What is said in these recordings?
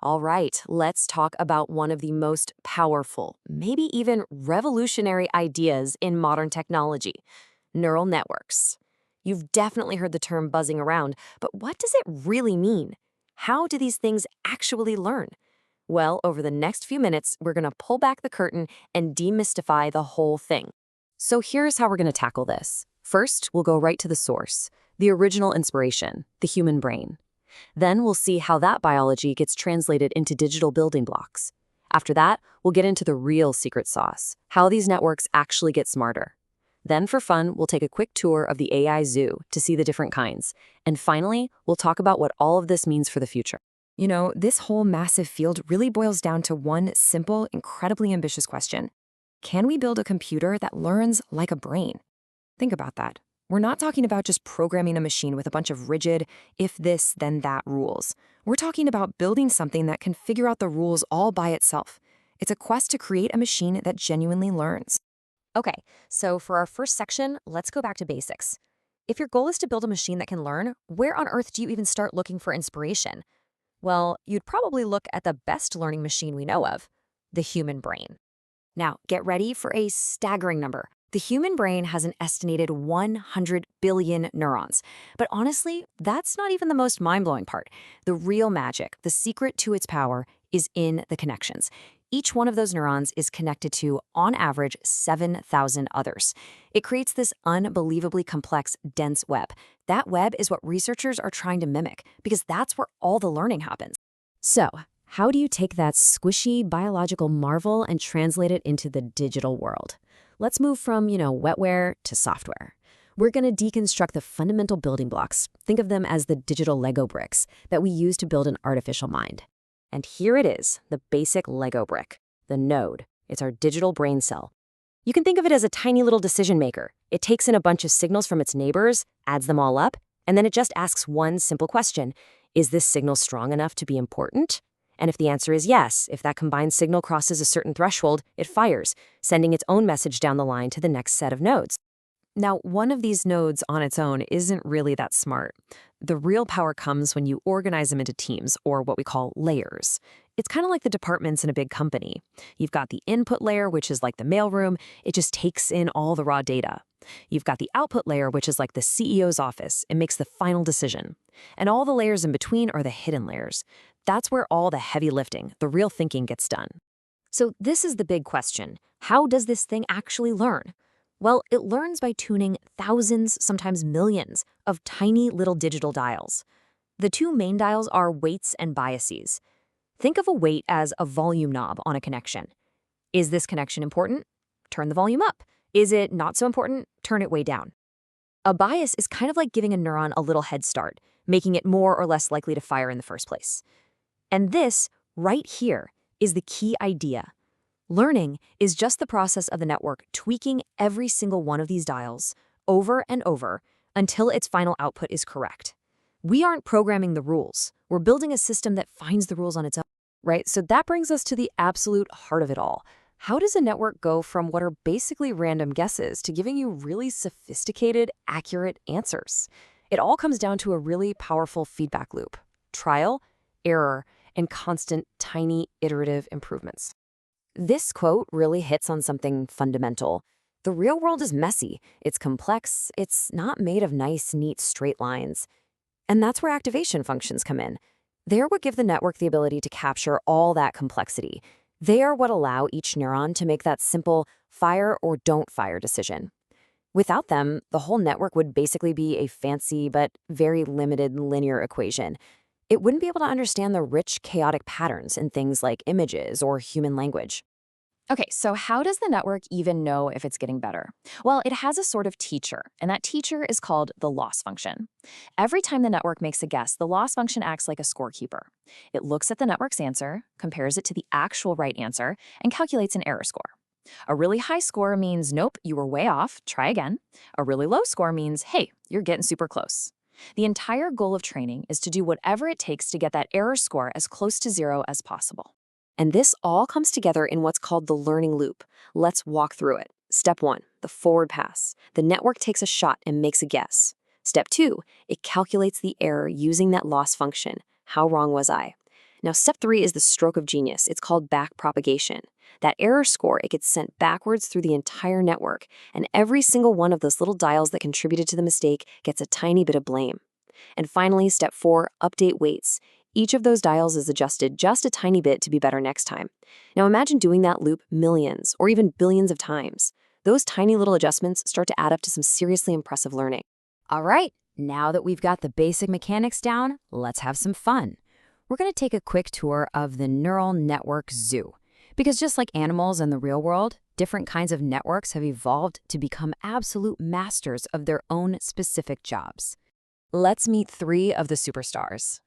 All right, let's talk about one of the most powerful, maybe even revolutionary ideas in modern technology: neural networks. You've definitely heard the term buzzing around, but what does it really mean? How do these things actually learn? Well, over the next few minutes, we're going to pull back the curtain and demystify the whole thing. So here's how we're going to tackle this. First, we'll go right to the source, the original inspiration, the human brain. Then we'll see how that biology gets translated into digital building blocks. After that, we'll get into the real secret sauce, how these networks actually get smarter. Then for fun, we'll take a quick tour of the AI zoo to see the different kinds. And finally, we'll talk about what all of this means for the future. You know, this whole massive field really boils down to one simple, incredibly ambitious question. Can we build a computer that learns like a brain? Think about that. We're not talking about just programming a machine with a bunch of rigid, if this, then that rules. We're talking about building something that can figure out the rules all by itself. It's a quest to create a machine that genuinely learns. Okay, so for our first section, let's go back to basics. If your goal is to build a machine that can learn, where on earth do you even start looking for inspiration? Well, you'd probably look at the best learning machine we know of: the human brain. Now, get ready for a staggering number. The human brain has an estimated 100 billion neurons. But honestly, that's not even the most mind-blowing part. The real magic, the secret to its power, is in the connections. Each one of those neurons is connected to, on average, 7,000 others. It creates this unbelievably complex, dense web. That web is what researchers are trying to mimic, because that's where all the learning happens. So, how do you take that squishy biological marvel and translate it into the digital world? Let's move from, wetware to software. We're going to deconstruct the fundamental building blocks. Think of them as the digital Lego bricks that we use to build an artificial mind. And here it is, the basic Lego brick, the node. It's our digital brain cell. You can think of it as a tiny little decision maker. It takes in a bunch of signals from its neighbors, adds them all up, and then it just asks one simple question: is this signal strong enough to be important? And if the answer is yes, if that combined signal crosses a certain threshold, it fires, sending its own message down the line to the next set of nodes. Now, one of these nodes on its own isn't really that smart. The real power comes when you organize them into teams, or what we call layers. It's kind of like the departments in a big company. You've got the input layer, which is like the mailroom. It just takes in all the raw data. You've got the output layer, which is like the CEO's office. It makes the final decision. And all the layers in between are the hidden layers. That's where all the heavy lifting, the real thinking, gets done. So this is the big question. How does this thing actually learn? Well, it learns by tuning thousands, sometimes millions, of tiny little digital dials. The two main dials are weights and biases. Think of a weight as a volume knob on a connection. Is this connection important? Turn the volume up. Is it not so important? Turn it way down. A bias is kind of like giving a neuron a little head start, making it more or less likely to fire in the first place. And this, right here, is the key idea. Learning is just the process of the network tweaking every single one of these dials over and over until its final output is correct. We aren't programming the rules. We're building a system that finds the rules on its own, right? So that brings us to the absolute heart of it all. How does a network go from what are basically random guesses to giving you really sophisticated, accurate answers? It all comes down to a really powerful feedback loop: trial, error, and constant, tiny, iterative improvements. This quote really hits on something fundamental. The real world is messy. It's complex. It's not made of nice, neat, straight lines. And that's where activation functions come in. They're what give the network the ability to capture all that complexity. They are what allow each neuron to make that simple fire or don't fire decision. Without them, the whole network would basically be a fancy but very limited linear equation. It wouldn't be able to understand the rich, chaotic patterns in things like images or human language. Okay, so how does the network even know if it's getting better? Well, it has a sort of teacher, and that teacher is called the loss function. Every time the network makes a guess, the loss function acts like a scorekeeper. It looks at the network's answer, compares it to the actual right answer, and calculates an error score. A really high score means, nope, you were way off, try again. A really low score means, hey, you're getting super close. The entire goal of training is to do whatever it takes to get that error score as close to zero as possible. And this all comes together in what's called the learning loop. Let's walk through it. Step 1, the forward pass. The network takes a shot and makes a guess. Step 2, it calculates the error using that loss function. How wrong was I? Now, step 3 is the stroke of genius. It's called backpropagation. That error score, it gets sent backwards through the entire network, and every single one of those little dials that contributed to the mistake gets a tiny bit of blame. And finally, step 4, update weights. Each of those dials is adjusted just a tiny bit to be better next time. Now imagine doing that loop millions or even billions of times. Those tiny little adjustments start to add up to some seriously impressive learning. All right, now that we've got the basic mechanics down, let's have some fun. We're going to take a quick tour of the neural network zoo. Because just like animals in the real world, different kinds of networks have evolved to become absolute masters of their own specific jobs. Let's meet 3 of the superstars.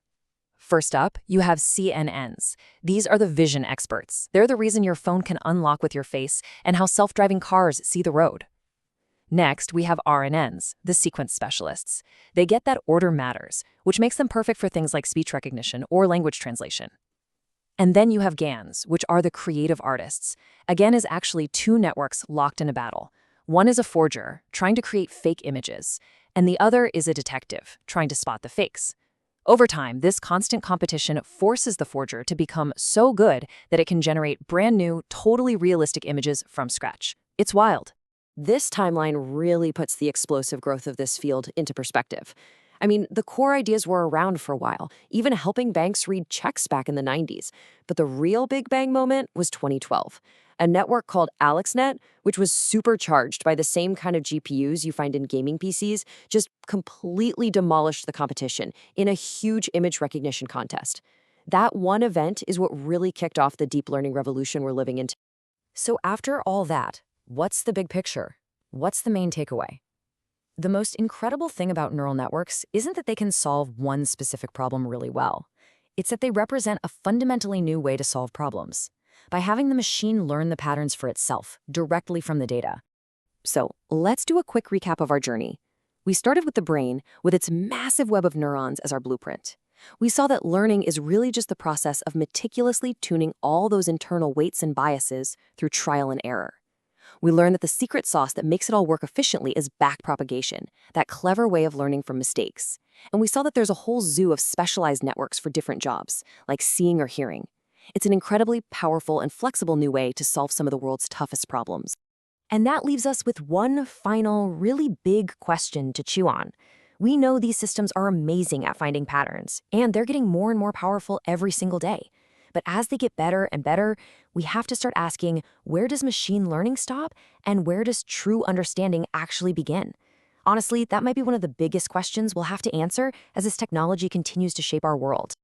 First up, you have CNNs. These are the vision experts. They're the reason your phone can unlock with your face and how self-driving cars see the road. Next, we have RNNs, the sequence specialists. They get that order matters, which makes them perfect for things like speech recognition or language translation. And then you have GANs, which are the creative artists. A GAN is actually 2 networks locked in a battle. One is a forger, trying to create fake images, and the other is a detective, trying to spot the fakes. Over time, this constant competition forces the forger to become so good that it can generate brand new, totally realistic images from scratch. It's wild. This timeline really puts the explosive growth of this field into perspective. I mean, the core ideas were around for a while, even helping banks read checks back in the 90s. But the real Big Bang moment was 2012. A network called AlexNet, which was supercharged by the same kind of GPUs you find in gaming PCs, just completely demolished the competition in a huge image recognition contest. That one event is what really kicked off the deep learning revolution we're living in. So after all that, what's the big picture? What's the main takeaway? The most incredible thing about neural networks isn't that they can solve one specific problem really well. It's that they represent a fundamentally new way to solve problems, by having the machine learn the patterns for itself, directly from the data. So let's do a quick recap of our journey. We started with the brain, with its massive web of neurons as our blueprint. We saw that learning is really just the process of meticulously tuning all those internal weights and biases through trial and error. We learned that the secret sauce that makes it all work efficiently is backpropagation, that clever way of learning from mistakes. And we saw that there's a whole zoo of specialized networks for different jobs, like seeing or hearing. It's an incredibly powerful and flexible new way to solve some of the world's toughest problems. And that leaves us with one final, really big question to chew on. We know these systems are amazing at finding patterns, and they're getting more and more powerful every single day. But as they get better and better, we have to start asking, where does machine learning stop, and where does true understanding actually begin? Honestly, that might be one of the biggest questions we'll have to answer as this technology continues to shape our world.